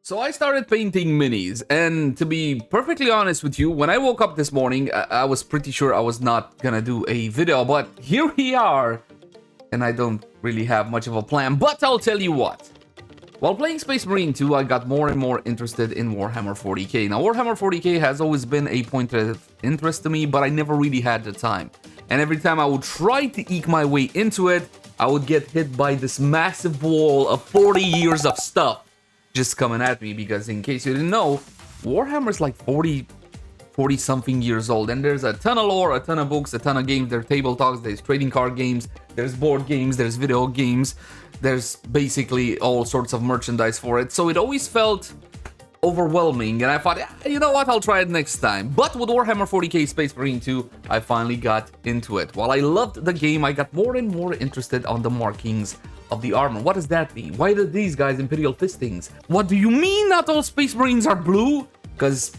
So I started painting minis, and to be perfectly honest with you, when I woke up this morning, I was pretty sure I was not gonna do a video, but here we are, and I don't really have much of a plan, but I'll tell you what. While playing Space Marine 2, I got more and more interested in Warhammer 40k. Now, Warhammer 40k has always been a point of interest to me, but I never really had the time. And every time I would try to eke my way into it, I would get hit by this massive wall of 40 years of stuff just coming at me, because in case you didn't know, Warhammer's like 40 something years old, and there's a ton of lore, a ton of books, a ton of games. There's tabletops, there's trading card games, there's board games, there's video games, there's basically all sorts of merchandise for it. So it always felt overwhelming, and I thought, you know what, I'll try it next time. But with Warhammer 40k Space Marine 2, I finally got into it. While I loved the game, I got more and more interested on the markings of the armor. What does that mean? Why do these guys Imperial Fistings? What do you mean not all Space Marines are blue? Because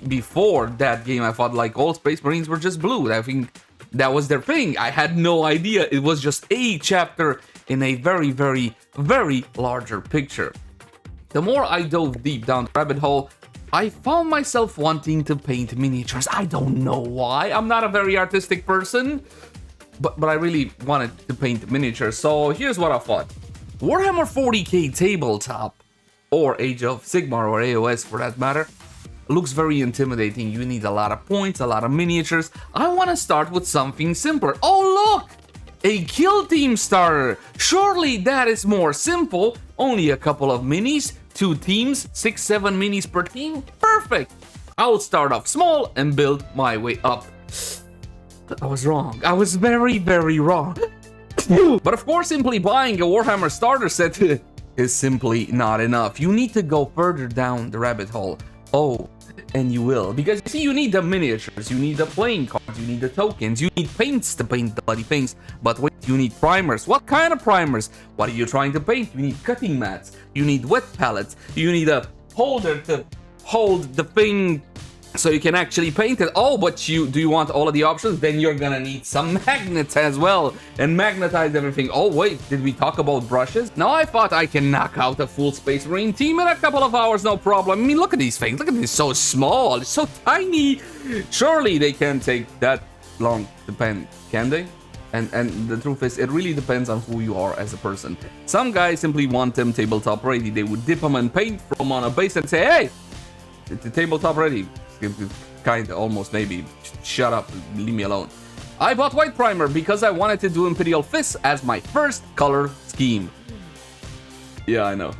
before that game, I thought like all Space Marines were just blue. I think that was their thing. I had no idea. It was just a chapter in a very, very, very larger picture. The more I dove deep down the rabbit hole, I found myself wanting to paint miniatures. I don't know why. I'm not a very artistic person, but I really wanted to paint miniatures. So here's what I thought. Warhammer 40k tabletop, or Age of Sigmar, or AOS for that matter, looks very intimidating. You need a lot of points, a lot of miniatures. I want to start with something simpler. Oh look! A kill team starter. Surely that is more simple. Only a couple of minis, 2 teams, 6-7 minis per team. Perfect. I'll start off small and build my way up. I was wrong. I was very, very wrong. But of course, simply buying a Warhammer starter set is simply not enough. You need to go further down the rabbit hole. Oh, and you will. Because you see, you need the miniatures, you need the playing cards, you need the tokens, you need paints to paint the bloody things. But wait, you need primers. What kind of primers? What are you trying to paint? You need cutting mats, you need wet palettes, you need a holder to hold the thing so you can actually paint it. Oh, but do you want all of the options? Then you're gonna need some magnets as well, and magnetize everything. Oh wait, did we talk about brushes? Now I thought I can knock out a full Space Marine team in a couple of hours, no problem. I mean, look at these things. Look at this, so small, it's so tiny. Surely they can't take that long to paint, can they? And the truth is, it really depends on who you are as a person. Some guys simply want them tabletop ready. They would dip them in paint, throw them on a base, and say, hey, the tabletop ready. Kind of, almost, maybe. Shut up, leave me alone. I bought white primer because I wanted to do Imperial Fists as my first color scheme. Yeah, I know.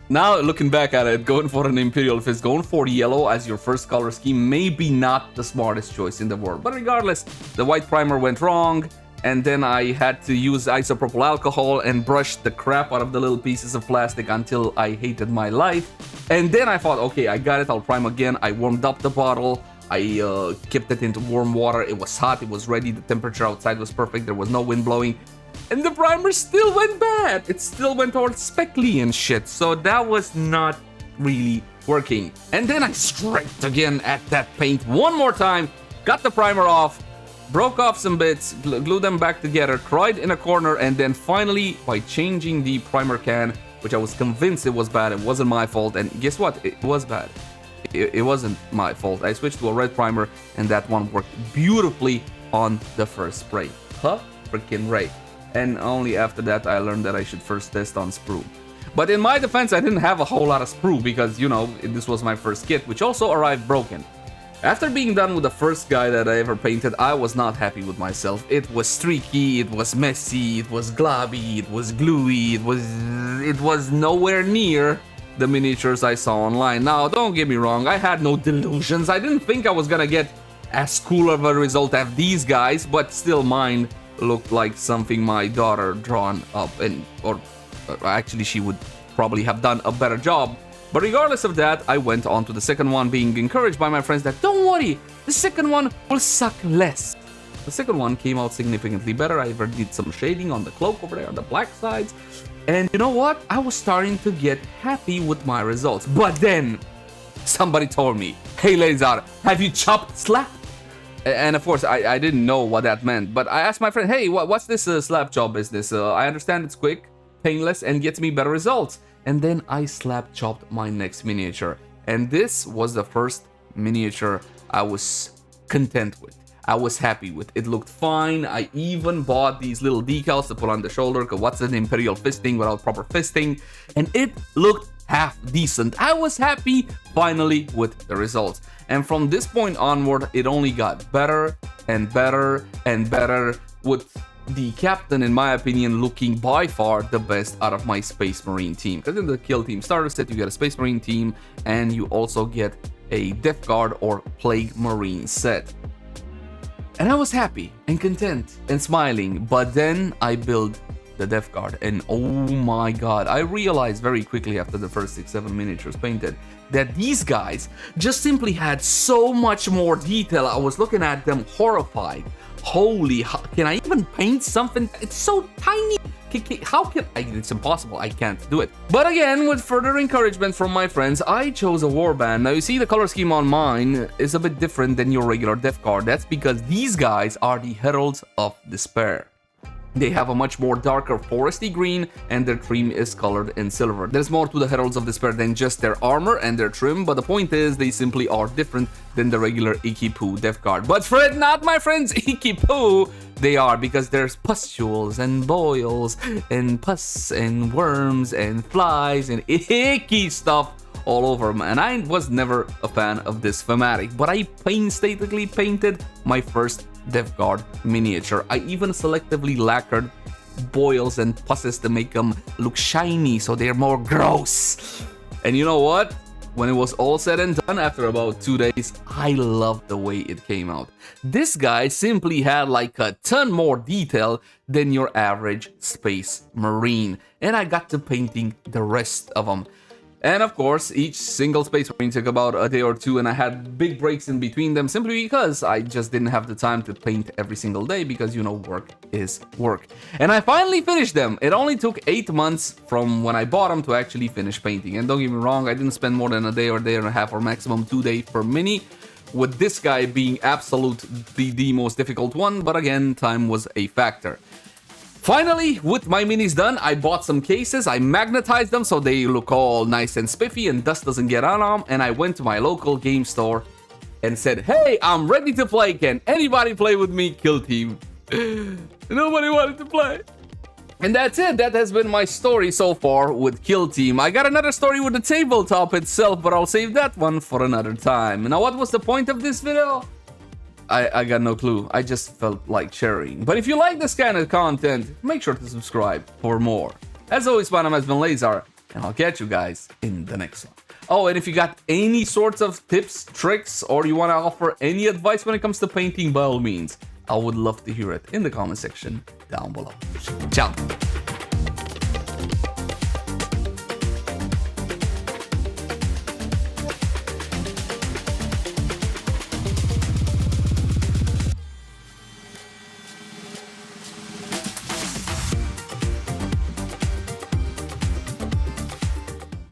Now, looking back at it, going for an Imperial Fist, going for yellow as your first color scheme, maybe not the smartest choice in the world. But regardless, the white primer went wrong, and then I had to use isopropyl alcohol and brush the crap out of the little pieces of plastic until I hated my life. And then I thought, okay, I got it, I'll prime again. I warmed up the bottle, I kept it into warm water, it was hot, it was ready, the temperature outside was perfect, there was no wind blowing. And the primer still went bad, it still went all speckly and shit, so that was not really working. And then I scraped again at that paint one more time, got the primer off, broke off some bits, glued them back together, cried in a corner, and then finally, by changing the primer can, which I was convinced it was bad, it wasn't my fault, and guess what? It was bad. It wasn't my fault. I switched to a red primer, and that one worked beautifully on the first spray. Huh? Freaking right. And only after that, I learned that I should first test on sprue. But in my defense, I didn't have a whole lot of sprue, because, you know, this was my first kit, which also arrived broken. After being done with the first guy that I ever painted, I was not happy with myself. It was streaky, it was messy, it was globby, it was gluey, it was nowhere near the miniatures I saw online. Now, don't get me wrong, I had no delusions. I didn't think I was gonna get as cool of a result as these guys, but still mine looked like something my daughter drawn up, or actually she would probably have done a better job. But regardless of that, I went on to the second one, being encouraged by my friends that don't worry, the second one will suck less. The second one came out significantly better. I even did some shading on the cloak over there on the black sides. And you know what? I was starting to get happy with my results. But then somebody told me, hey Leyzar, have you chopped slap? And of course, I didn't know what that meant. But I asked my friend, hey, what's this slap job business? I understand it's quick, painless, and gets me better results. and then I slap chopped my next miniature. And this was the first miniature I was content with. I was happy with. It looked fine. I even bought these little decals to put on the shoulder, because what's an Imperial fisting without proper fisting? And it looked half decent. I was happy finally with the results. And from this point onward, it only got better and better and better, with the captain, in my opinion, looking by far the best out of my Space Marine team. Because in the Kill Team starter set, you get a Space Marine team, and you also get a Death Guard or Plague Marine set. And I was happy and content and smiling, but then I built the Death Guard, and oh my god, I realized very quickly after the first 6-7 miniatures painted that these guys just simply had so much more detail. I was looking at them horrified. Holy, can I even paint something? It's so tiny. How can I? It's impossible. I can't do it. But again, with further encouragement from my friends, I chose a warband. Now you see the color scheme on mine is a bit different than your regular Death Guard. That's because these guys are the Heralds of Despair. They have a much more darker foresty green, and their trim is colored in silver. There's more to the Heralds of Despair than just their armor and their trim, but the point is they simply are different than the regular Icky Poo Death Guard. But fret not, my friends, Icky Poo they are, because there's pustules and boils and pus and worms and flies and icky stuff all over them, and I was never a fan of this thematic, but I painstakingly painted my first Death Guard miniature. I even selectively lacquered boils and pusses to make them look shiny so they're more gross. And you know what? When it was all said and done, after about 2 days, I loved the way it came out. This guy simply had like a ton more detail than your average Space Marine, and I got to painting the rest of them. And of course, each single Space Marine took about a day or two, and I had big breaks in between them simply because I just didn't have the time to paint every single day, because, you know, work is work. And I finally finished them. It only took 8 months from when I bought them to actually finish painting. And don't get me wrong, I didn't spend more than a day or day and a half, or maximum 2 days per mini, with this guy being absolutely the most difficult one, but again, time was a factor. Finally, with my minis done, I bought some cases, I magnetized them so they look all nice and spiffy and dust doesn't get on them, and I went to my local game store and said, hey, I'm ready to play, can anybody play with me, Kill Team? Nobody wanted to play. And that's it, that has been my story so far with Kill Team. I got another story with the tabletop itself, but I'll save that one for another time. Now, what was the point of this video? I got no clue. I just felt like sharing. But if you like this kind of content, make sure to subscribe for more. As always, my name has been Lazar, and I'll catch you guys in the next one. Oh, and if you got any sorts of tips, tricks, or you want to offer any advice when it comes to painting, by all means, I would love to hear it in the comment section down below. Ciao.